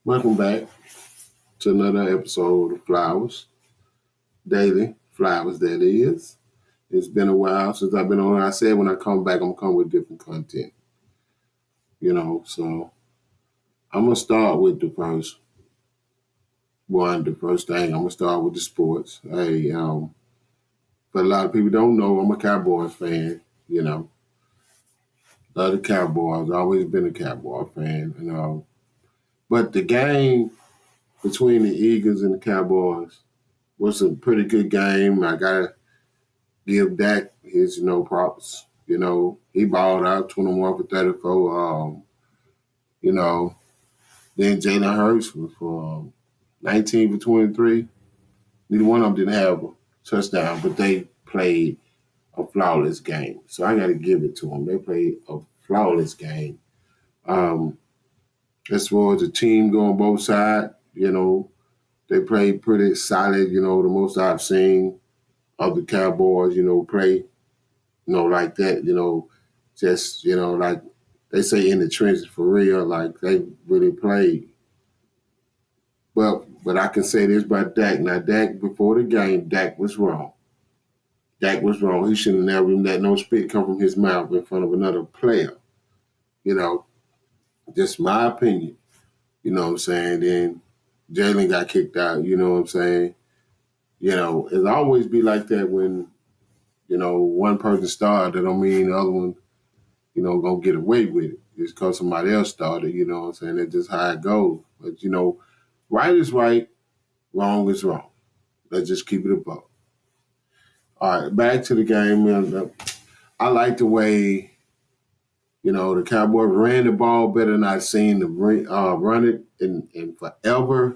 Welcome back to another episode of Flowers, Daily Flowers, that is. It's been a while since I've been on. I said when I come back, I'm going to come with different content, so I'm going to start with the first thing. I'm going to start with the sports. But a lot of people don't know I'm a Cowboys fan, Love the Cowboys, always been a Cowboy fan, But the game between the Eagles and the Cowboys was a pretty good game. I gotta give Dak his props. He balled out 21 for 34. You know, then Jalen Hurts was for 19 for 23. Neither one of them didn't have a touchdown, but they played a flawless game. So I got to give it to them. They played a flawless game. As far as the team going both sides, they played pretty solid. The most I've seen of the Cowboys, play, like that, just, like they say in the trenches for real, like they really played. But I can say this about Dak. Now, Dak, before the game, Dak was wrong. Dak was wrong. He shouldn't have never let no spit come from his mouth in front of another player. Just my opinion. You know what I'm saying? Then Jalen got kicked out, you know what I'm saying? It'll always be like that when, one person started, that don't mean the other one, gonna get away with it. Just because somebody else started, you know what I'm saying? That's just how it goes. But, right is right, wrong is wrong. Let's just keep it above. All right, back to the game. I like the way, the Cowboys ran the ball better than I've seen them run it in forever.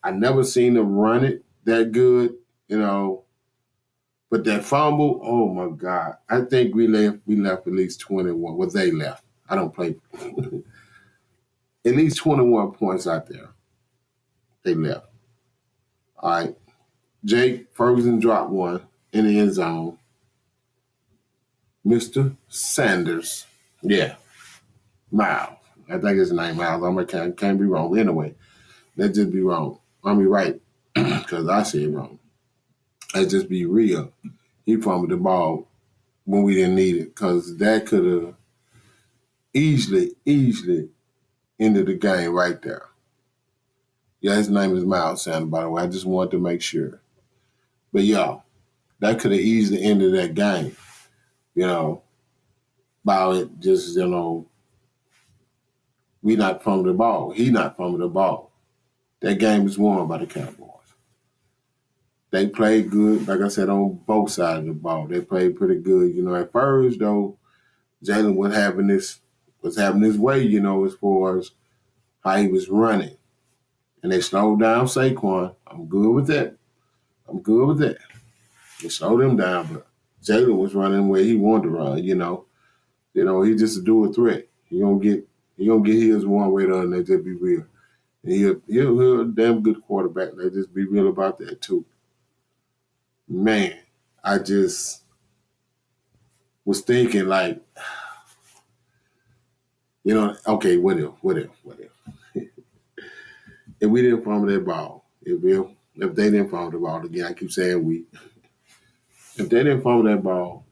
I never seen them run it that good, But that fumble, oh my God! I think we left at least 21. Well, they left. I don't play. At least 21 points out there. They left. All right. Jake Ferguson dropped one in the end zone. Mr. Sanders, yeah, Miles. I think his name Miles. Can't be wrong. Anyway, let's just be wrong. I mean right, because I said wrong. Let's just be real. He fumbled the ball when we didn't need it, because that could have easily ended the game right there. Yeah, his name is Miles Sanders, by the way. I just wanted to make sure. But y'all, that could have easily ended that game. By it just, we not fumbling the ball. He not fumbling the ball. That game is won by the Cowboys. They played good, like I said, on both sides of the ball. They played pretty good. At first, though, Jalen was having his way, as far as how he was running. And they slowed down Saquon. I'm good with that. They slowed him down, but Jalen was running where he wanted to run, He just a dual threat. He gonna get his one way or the other, and just be real. And he'll a damn good quarterback. Let's just be real about that too. Man, I just was thinking like, okay, what if? If we didn't fumble that ball, if they didn't fumble the ball, again, I keep saying we. If they didn't fumble that ball,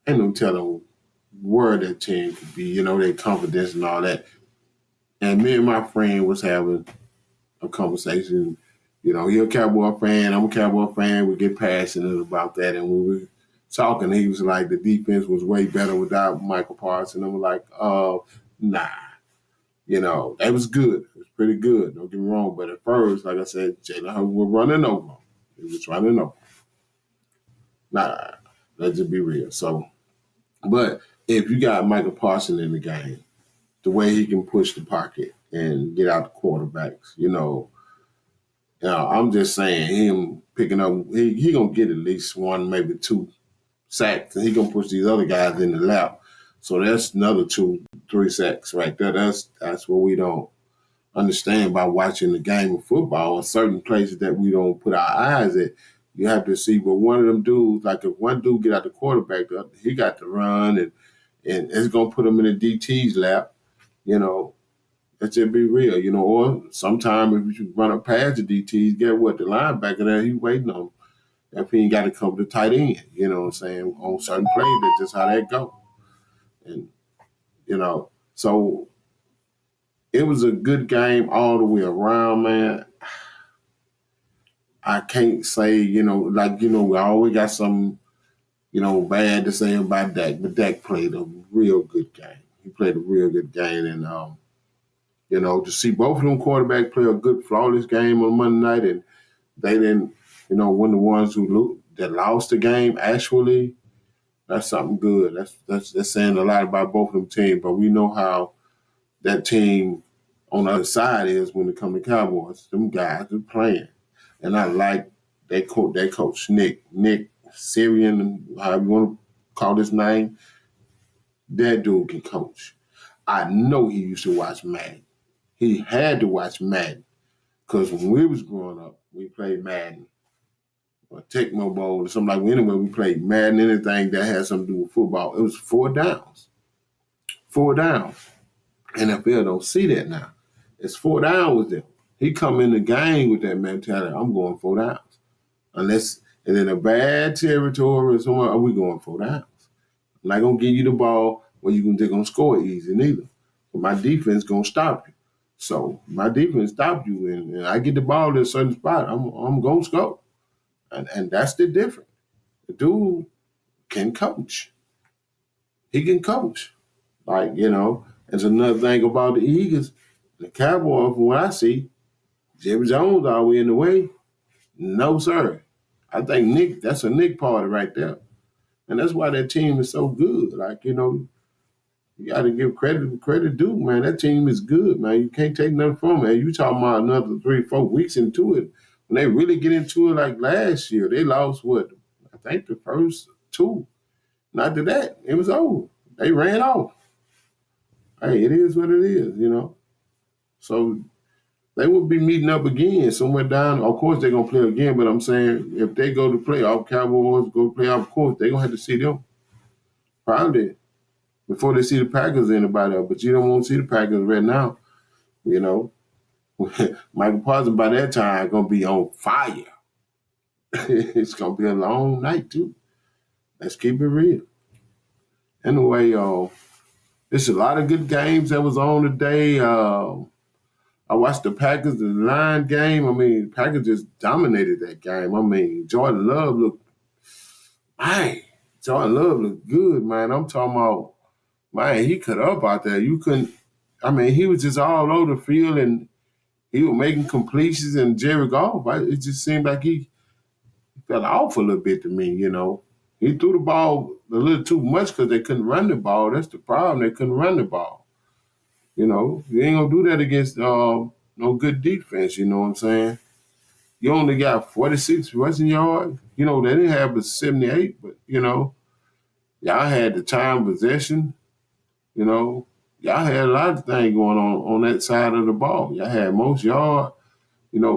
ain't no telling where that team could be, their confidence and all that. And me and my friend was having a conversation. You're a Cowboy fan, I'm a Cowboy fan. We get passionate about that. And when we were talking, he was like, the defense was way better without Michael Parsons. And I'm like, nah. That was good. It was pretty good. Don't get me wrong. But at first, like I said, Jalen Hurts was running over. He was running over. Nah, let's just be real. So, but if you got Michael Parsons in the game, the way he can push the pocket and get out the quarterbacks, I'm just saying him picking up, he going to get at least one, maybe two sacks, and he going to push these other guys in the lap. So that's another 2-3 sacks right there. That's what we don't understand by watching the game of football. In certain places that we don't put our eyes at, you have to see. But one of them dudes, like if one dude get out the quarterback, he got to run, and it's going to put him in the DT's lap, and Let's just be real, or sometimes if you run up past the DTs, get what? The linebacker there, he waiting on him. If he ain't got to cover the tight end, you know what I'm saying? On certain plays, that's just how that go. And, so it was a good game all the way around, man. I can't say, we always got some, bad to say about Dak, but Dak played a real good game. He played a real good game, and to see both of them quarterbacks play a good, flawless game on Monday night, and they didn't, when the ones that lost the game, actually, that's something good. That's saying a lot about both of them teams. But we know how that team on the other side is when it comes to Cowboys. Them guys are playing, and I like that coach Nick Sirianni, however you want to call his name. That dude can coach. I know he used to watch Madden. He had to watch Madden because when we was growing up, we played Madden or Tecmo Bowl or something like that. Anyway, we played Madden, anything that had something to do with football. It was 4 downs. 4 downs. NFL don't see that now. It's 4 downs with them. He come in the game with that mentality. I'm going 4 downs. Unless it's in a bad territory or somewhere, we going 4 downs. I'm not going to give you the ball where they're going to score easy neither. But my defense going to stop you. So my defense stopped you, and I get the ball in a certain spot, I'm going to score. And that's the difference. The dude can coach. He can coach. There's another thing about the Eagles. The Cowboys, from what I see, Jerry Jones always in the way. No, sir. I think that's a Nick party right there. And that's why that team is so good. You got to give credit due, man. That team is good, man. You can't take nothing from it. You talking about another 3-4 weeks into it. When they really get into it like last year, they lost what? I think the first 2. And after that, it was over. They ran off. Hey, it is what it is, So they will be meeting up again somewhere down. Of course, they're going to play again, but I'm saying if they go to playoff, Cowboys go to playoff, of course, they're going to have to see them. Probably before they see the Packers anybody else. But you don't want to see the Packers right now, Michael Parsons by that time going to be on fire. It's going to be a long night, too. Let's keep it real. Anyway, there's a lot of good games that was on today. I watched the Packers and the Lions game. I mean, Packers just dominated that game. I mean, Jordan Love looked good, man. I'm talking about, man, he cut up out there. You couldn't, he was just all over the field and he was making completions and Jerry Goff. It just seemed like he fell off a little bit to me, He threw the ball a little too much because they couldn't run the ball. That's the problem. They couldn't run the ball. You ain't going to do that against no good defense, you know what I'm saying? You only got 46 rushing yards. They didn't have but 78, but, y'all had the time possession. Y'all had a lot of things going on that side of the ball. Y'all had most yard,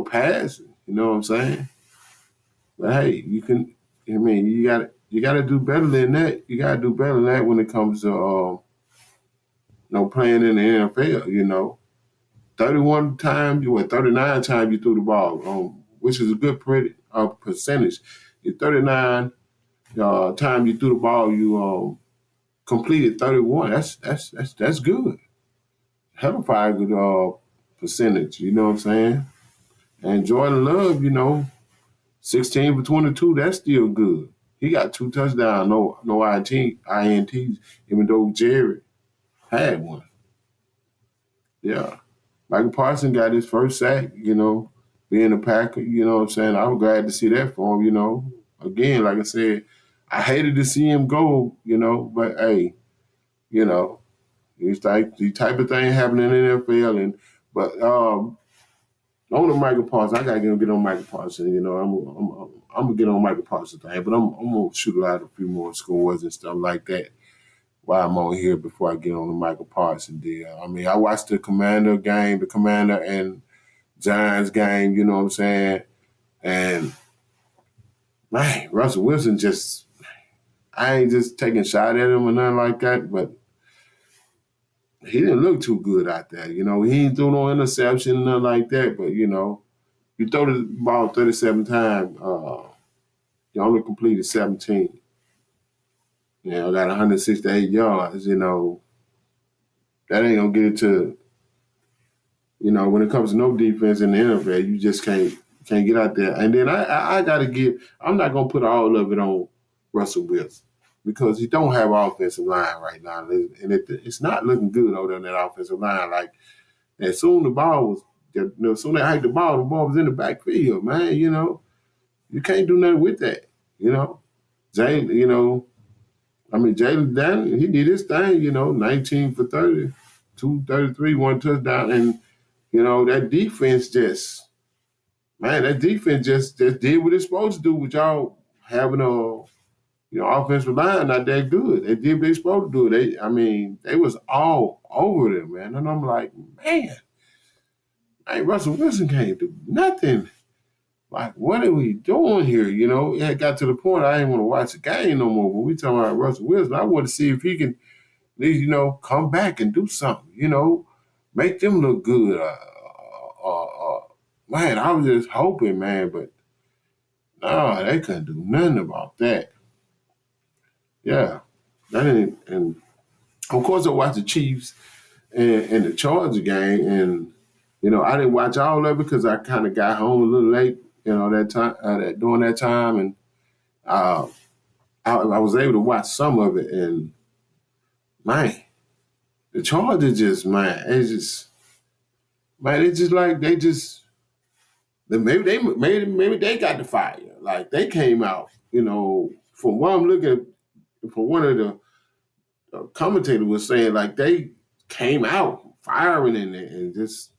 passing, you know what I'm saying? But, hey, you got to do better than that. You got to do better than that when it comes to, playing in the NFL, 39 times you threw the ball, which is a good percentage. 39 times you threw the ball, you completed 31. That's good. Hell of a good percentage, you know what I'm saying? And Jordan Love, 16 for 22, that's still good. He got 2 touchdowns, no INTs, even though Jerry had one. Yeah. Michael Parsons got his first sack, being a Packer, you know what I'm saying? I was glad to see that for him, Again, like I said, I hated to see him go, but hey, it's like the type of thing happening in the NFL. But on the Michael Parsons, I gotta get on Michael Parsons, I'm gonna get on Michael Parsons thing, but I'm gonna shoot out a few more scores and stuff like that while I'm on here before I get on the Michael Parsons deal. I watched the Commander and Giants game, you know what I'm saying? And, man, Russell Wilson I ain't just taking a shot at him or nothing like that, but he didn't look too good out there. You know, he ain't threw no interception, nothing like that. But, you know, you throw the ball 37 times, you only completed 17. You know, got 168 yards. You know, that ain't going to get it to, you know, when it comes to no defense in the NFL, you just can't get out there. And then I got to give, I'm not going to put all of it on Russell Wilson because he don't have an offensive line right now. And it's not looking good over there in that offensive line. Like, as soon the ball was, you know, as soon as they hiked the ball was in the backfield, man. You know, you can't do nothing with that. You know, Jalen Daniels, he did his thing. You know, 19 for 30, 233, one touchdown, and you know that defense just did what it's supposed to do. With y'all having offensive line not that good. They did what they supposed to do. They was all over them, man. And I'm like, man. Hey, Russell Wilson can't do nothing. Like, what are we doing here? You know, it got to the point I didn't want to watch the game no more. When we talking about Russell Wilson, I want to see if he can, you know, come back and do something. You know, make them look good. Man, I was just hoping, man, but no, they couldn't do nothing about that. Yeah, and of course I watched the Chiefs and the Chargers game, and you know I didn't watch all of it because I kind of got home a little late. You know that time during that time, and I was able to watch some of it. And man, the Chargers it's just like maybe they got the fire. Like they came out, you know, from what I'm looking from one of the commentators was saying, like they came out firing and just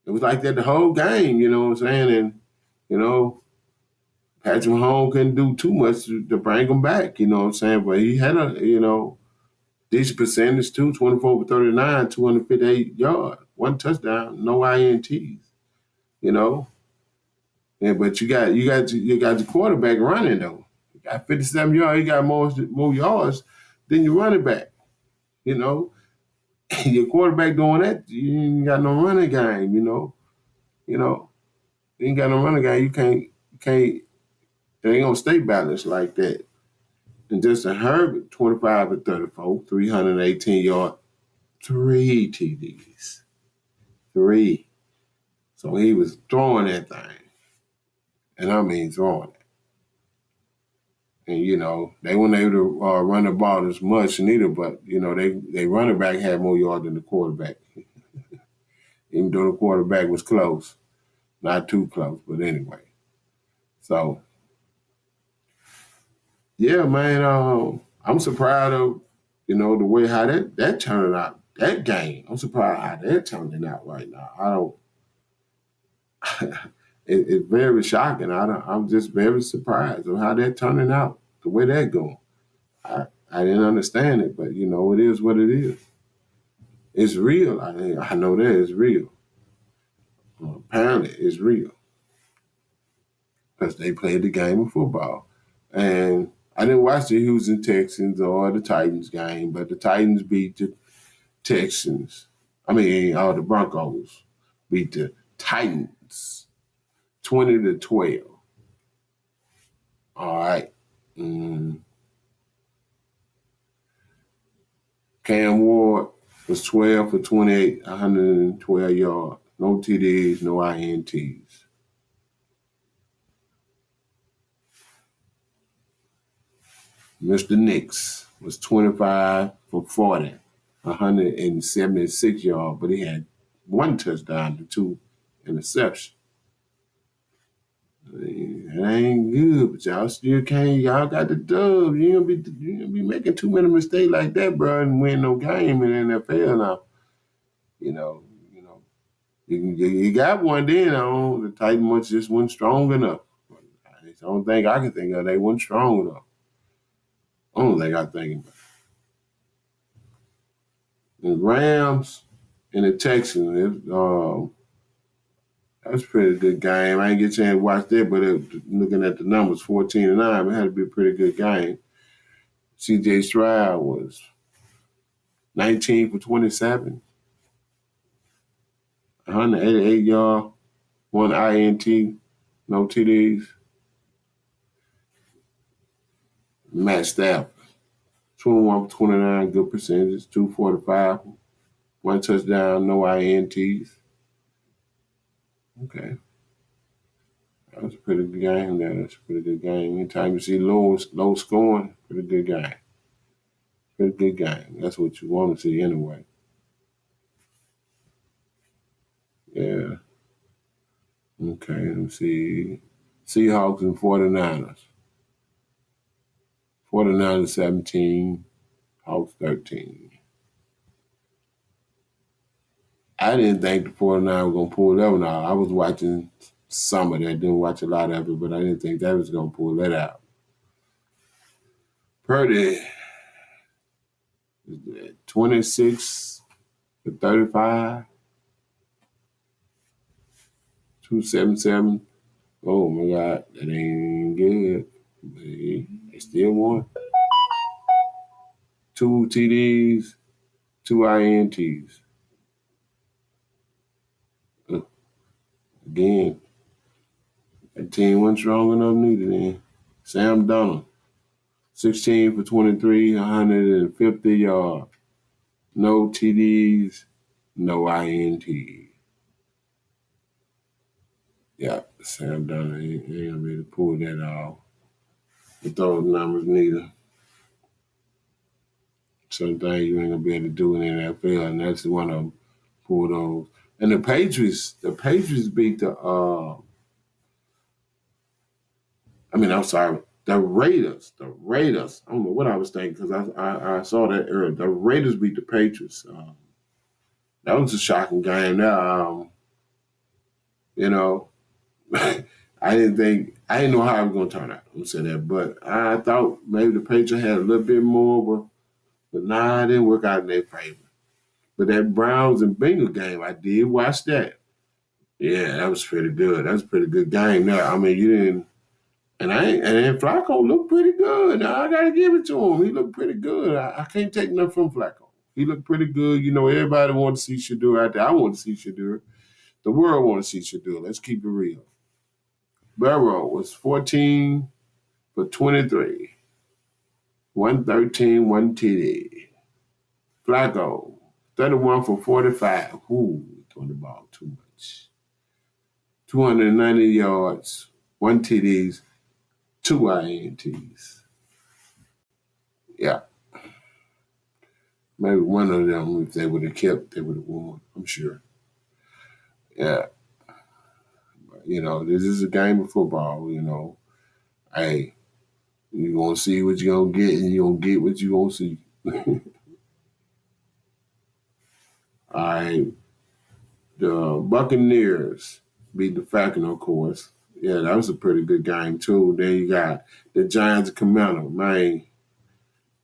it was like that the whole game, you know what I'm saying? And, you know, Patrick Mahomes couldn't do too much to bring him back, you know what I'm saying? But he had a, you know, decent percentage too, 24 for 39, 258 yards, one touchdown, no INTs, you know? Yeah, but you got your quarterback running though. You got 57 yards, you got more yards than your running back, you know? Your quarterback doing that, you ain't got no running game, you know? You know, you ain't got no running game, you can't they ain't gonna stay balanced like that. And Justin Herbert, 25 and 34, 318 yards, 3 TDs. 3. So he was throwing that thing. And I mean throwing it. And, you know, they weren't able to run the ball as much neither, but, you know, they running back had more yards than the quarterback. Even though the quarterback was close. Not too close, but anyway. So, yeah, man, I'm surprised of, you know, the way how that turned out, that game. I'm surprised how that turning out right now. I don't, it's very shocking. I'm just very surprised of how that turning out, the way that going. I didn't understand it, but, you know, it is what it is. It's real. I know that it's real. Apparently, it's real. Because they played the game of football. And I didn't watch the Houston Texans or the Titans game, but the Titans beat the Texans. The Broncos beat the Titans 20-12. All right. Cam Ward was 12 for 28, 112 yards. No TDs, no INTs. Mr. Nix was 25 for 40, 176 yards, but he had one touchdown to 2 interceptions. It ain't good, but y'all still can't. Y'all got the dub. You don't be making too many mistakes like that, bro, and win no game in the NFL now. You know, you got one then. The Titan ones just wasn't strong enough. It's the only thing I can think of. They wasn't strong enough. Only thing I think about. The Rams and the Texans, that was a pretty good game. I didn't get a chance to watch that, but looking at the numbers, 14-9, it had to be a pretty good game. C.J. Stroud was 19 for 27, 188 yards, one INT, no TDs. Matt Stafford, 21 for 29, good percentages, 245, one touchdown, no INTs. Okay. That was a pretty good game there. That's a pretty good game. Anytime you see low scoring, pretty good game. Pretty good game. That's what you want to see anyway. Yeah. Okay, let's see. Seahawks and 49ers. 49ers 17, Hawks 13. I didn't think the 49ers were going to pull that one out. I was watching some of that, didn't watch a lot of it, but I didn't think that was going to pull that out. Purdy, 26 for 35, 277. Oh my God, that ain't good. They still won. 2 TDs, 2 INTs. Again, that team wasn't strong enough neither then. Sam Donald, 16 for 23, 150 yards. No TDs, no INT. Yeah, Sam Donald ain't gonna be able to pull that off with those numbers neither. Something you ain't gonna be able to do in the NFL, and that's one of them. Pull those. And the Patriots beat the I'm sorry, the Raiders. The Raiders. I don't know what I was thinking because I saw that earlier. The Raiders beat the Patriots. That was a shocking game. Now, I didn't know how it was going to turn out. I'm saying that, but I thought maybe the Patriots had a little bit more, but nah, it didn't work out in their favor. But that Browns and Bengals game, I did watch that. Yeah, that was pretty good. That was a pretty good game. Now, you didn't. And Flacco looked pretty good. Now, I got to give it to him. He looked pretty good. I can't take nothing from Flacco. He looked pretty good. Everybody wanted to see Shedeur out there. I want to see Shedeur. The world wants to see Shedeur. Let's keep it real. Burrow was 14 for 23. 113, 1 TD. Flacco, 31 for 45. Ooh, throwing the ball too much. 290 yards, 1 TDs, 2 INTs. Yeah. Maybe one of them, if they would have kept, they would have won, I'm sure. Yeah. This is a game of football, Hey, you're going to see what you're going to get, and you're going to get what you're going to see. All right. The Buccaneers beat the Falcons, of course. Yeah, that was a pretty good game, too. Then you got the Giants and Commanders. Man,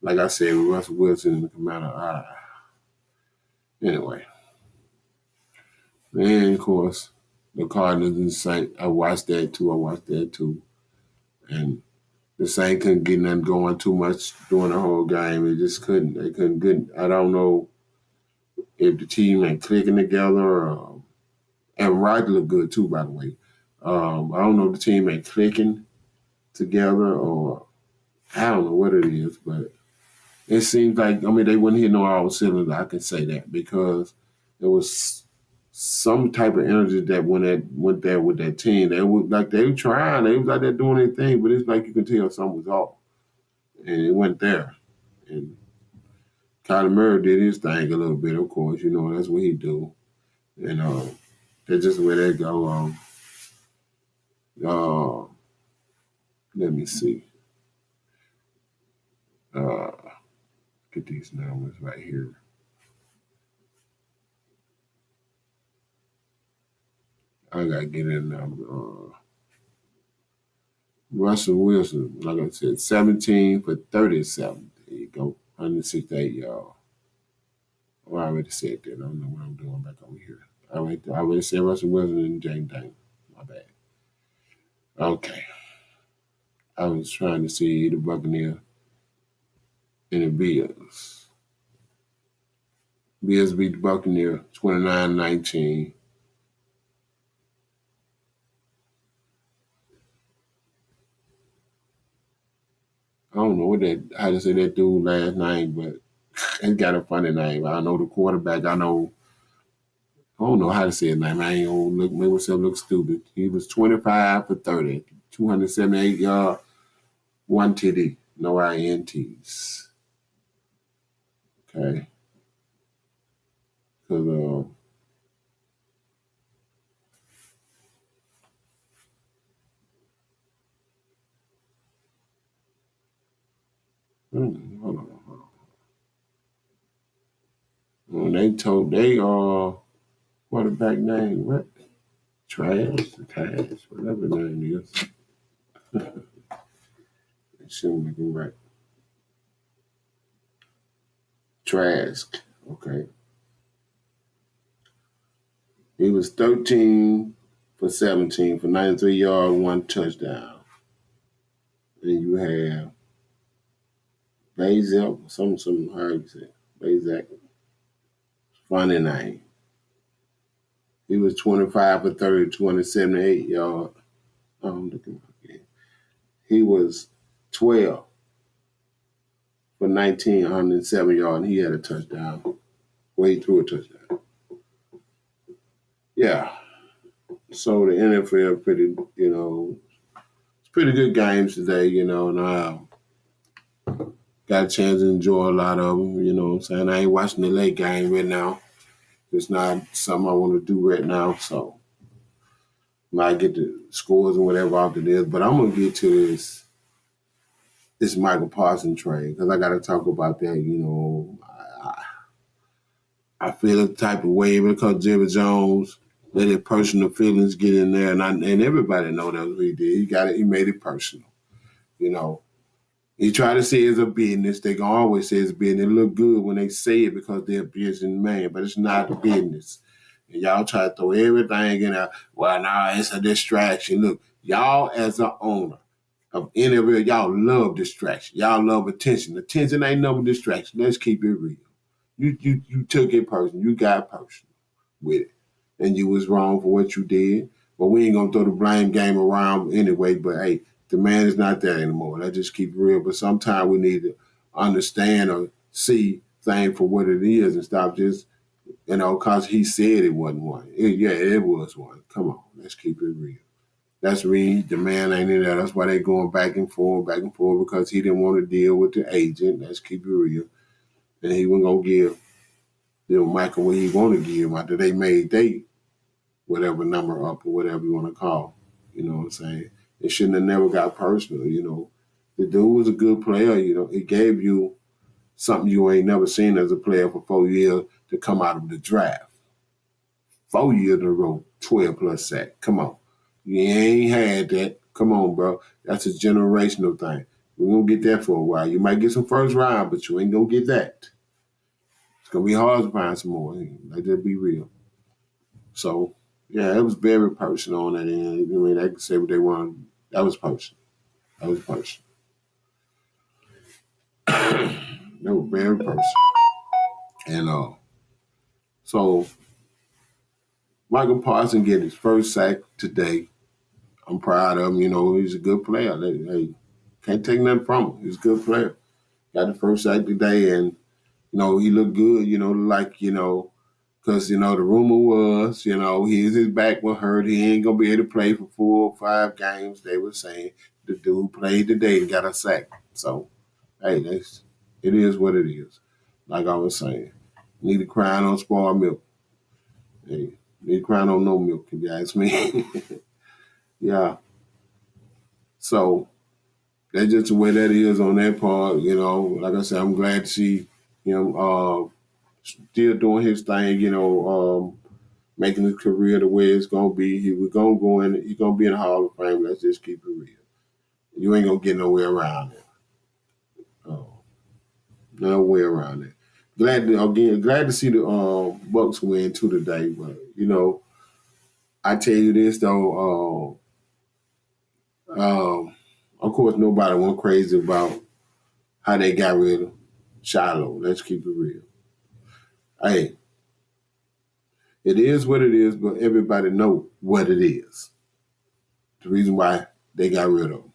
like I said, with Russell Wilson and the Commanders. Anyway. And, of course, the Cardinals and Saints. I watched that, too. And the Saints couldn't get nothing going too much during the whole game. They just couldn't. They couldn't get. I don't know if the team ain't clicking together. And Wright looked good too, by the way. I don't know if the team ain't clicking together or I don't know what it is, but it seems like they wouldn't hit no all cylinders. I can say that because there was some type of energy that went there with that team. They were trying. They was like they're doing their thing, but it's like you can tell something was off, and it went there. And Kyler Murray did his thing a little bit, of course. That's what he do. And that's just where they go. Let me see. Get these numbers right here. I gotta get in number. Russell Wilson, like I said, 17 for 37. There you go, 168 yards. I already said that. I don't know what I'm doing back over here. I already said Russell Wilson and James Dane. My bad. Okay. I was trying to see the Buccaneers and the Bills. Bills beat the Buccaneers 29-19. I don't know how to say that dude last name, but he got a funny name. I know the quarterback. I don't know how to say his name. I ain't gonna make myself look stupid. He was 25 for 30, 278 yards, one TD, no INTs. Okay, because hold on. When they quarterback name what? Trash, whatever the name is. It shouldn't make it right. Trask. Okay. He was 13 for 17 for 93 yards, one touchdown. And you have Bazel, some how you say Bazak. Funny name. He was 25 for 30, 278 yards. I'm looking again. He was 12 for 19, 107 yards, and he had a touchdown. Well, he threw a touchdown. Yeah. So the NFL it's pretty good games today, and got a chance to enjoy a lot of them, you know what I'm saying? I ain't watching the late game right now. It's not something I want to do right now, so might get the scores and whatever after this. But I'm gonna get to this Michael Parsons trade because I got to talk about that. I feel the type of way because Jerry Jones let his personal feelings get in there, and everybody know that's what he did. He got it. He made it personal. You know, he tried to say it's a business. They gonna always say it's business. It look good when they say it because they're a businessman, but it's not a business. And y'all try to throw everything in there. Well, now it's a distraction. Look, y'all as an owner of any of it, y'all love distraction. Y'all love attention. Attention ain't no distraction. Let's keep it real. You took it personal. You got personal with it. And you was wrong for what you did. But we ain't gonna throw the blame game around anyway. But hey, the man is not there anymore. Let's just keep it real. But sometimes we need to understand or see things for what it is and stop just, cause he said it wasn't one. It was one. Come on, let's keep it real. That's Reed. The man ain't in there. That's why they going back and forth, because he didn't want to deal with the agent. Let's keep it real. And he wasn't gonna give Michael what he want to give him after they made they whatever number up or whatever you want to call. You know what I'm saying? It shouldn't have never got personal. The dude was a good player. He gave you something you ain't never seen as a player for 4 years to come out of the draft. 4 years in a row, 12 plus sack. Come on. You ain't had that. Come on, bro. That's a generational thing. We're going to get that for a while. You might get some first round, but you ain't going to get that. It's going to be hard to find some more. Let that be real. So, yeah, it was very personal on that end. They could say what they want. That was personal. That was personal. That was very personal. And so Michael Parsons get his first sack today. I'm proud of him. He's a good player. Hey, can't take nothing from him. He's a good player. Got the first sack today, and he looked good. Because the rumor was, his back was hurt. He ain't gonna be able to play for 4 or 5 games. They were saying the dude played today and got a sack. So, hey, it is what it is. Like I was saying, need to cry on spoiled milk. Hey, need to cry on no milk, if you ask me. Yeah. So that's just the way that is on that part. Like I said, I'm glad to see him still doing his thing. Making his career the way it's gonna be. He was gonna go in. He's gonna be in the Hall of Fame. Let's just keep it real. You ain't gonna get nowhere around it. Oh, no way around it. Glad to see the Bucks win too today. But I tell you this though. Of course, nobody went crazy about how they got rid of Shiloh. Let's keep it real. Hey, it is what it is, but everybody know what it is. The reason why they got rid of him.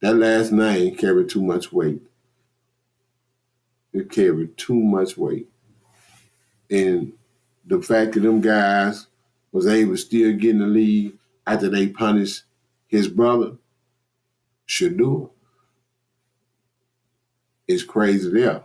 That last name carried too much weight. It carried too much weight. And the fact that them guys was able to still get in the league after they punished his brother, Shador, is crazy there.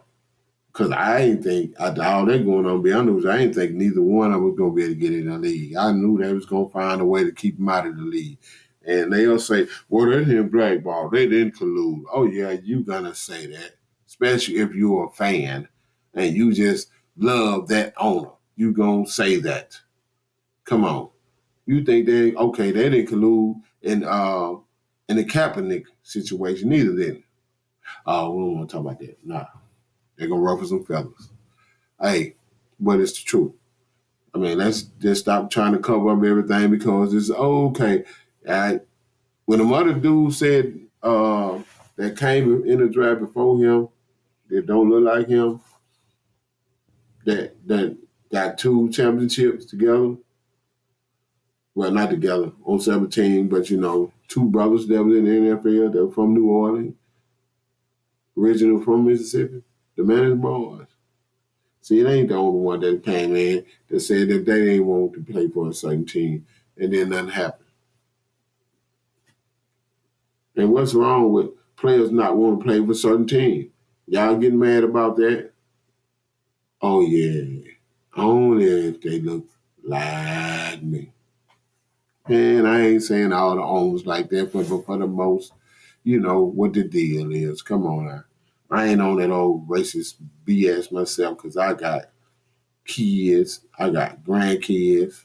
Because I ain't think, after all that going on, be honest, I ain't think neither one of them was going to be able to get in the league. I knew they was going to find a way to keep him out of the league. And they'll say, well, they didn't blackball. They didn't collude. Oh, yeah, you going to say that, especially if you're a fan and you just love that owner. You going to say that. Come on. You think they didn't collude in the Kaepernick situation either, then. Oh, we don't want to talk about that. Nah. They're going to ruffle some feathers. Hey, but it's the truth. I mean, let's just stop trying to cover up everything because it's okay. When the other dude said that came in the draft before him, that don't look like him, that got 2 championships together. Well, not together, on 17, but 2 brothers that was in the NFL that were from New Orleans, original from Mississippi, the Manning boys. See, it ain't the only one that came in that said that they ain't want to play for a certain team, and then nothing happened. And what's wrong with players not wanting to play for a certain team? Y'all getting mad about that? Oh, yeah. Only if they look like me. And I ain't saying all the owners like that, but for the most, what the deal is. Come on now. I ain't on that old racist BS myself because I got kids, I got grandkids,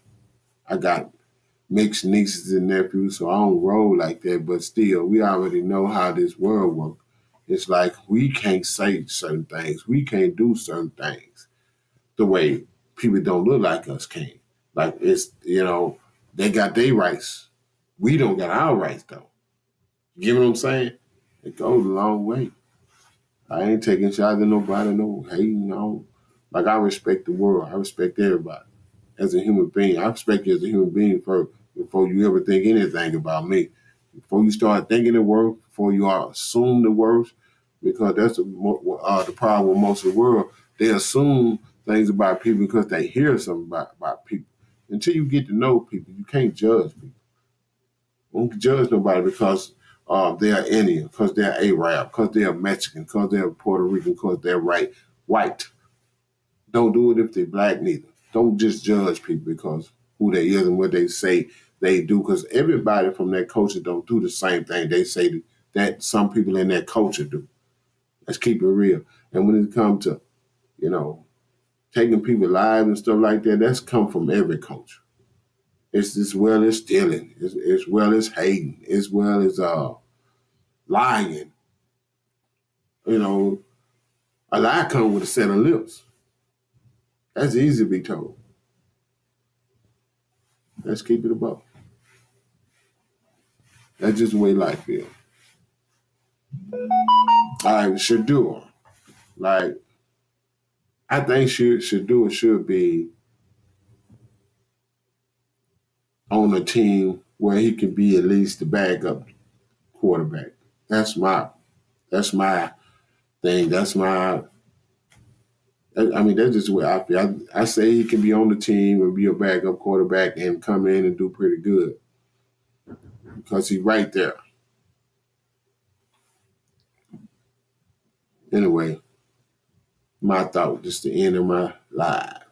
I got mixed nieces and nephews, so I don't roll like that. But still, we already know how this world works. It's like we can't say certain things. We can't do certain things the way people don't look like us can. Like it's, they got their rights. We don't got our rights though. You get what I'm saying? It goes a long way. I ain't taking shots at nobody, no hating, no. Like I respect the world. I respect everybody. As a human being, I respect you as a human being first before you ever think anything about me. Before you start thinking the worst, before you assume the worst, because that's the problem with most of the world. They assume things about people because they hear something about people. Until you get to know people, you can't judge people. You don't judge nobody because they're Indian, because they're Arab, because they're Mexican, because they're Puerto Rican, because they're white. Don't do it if they're black neither. Don't just judge people because who they is and what they say they do, because everybody from that culture don't do the same thing they say that some people in that culture do. Let's keep it real. And when it comes to, taking people's lives and stuff like that, that's come from every culture. It's as well as stealing, as well as hating, as well as lying. A lie comes with a set of lips. That's easy to be told. Let's keep it above. That's just the way life is. I should do. Like, I think Shador should be on a team where he can be at least the backup quarterback. That's my thing. That's just the way I feel. I say he can be on the team and be a backup quarterback and come in and do pretty good because he's right there. Anyway, my thought, just the end of my life.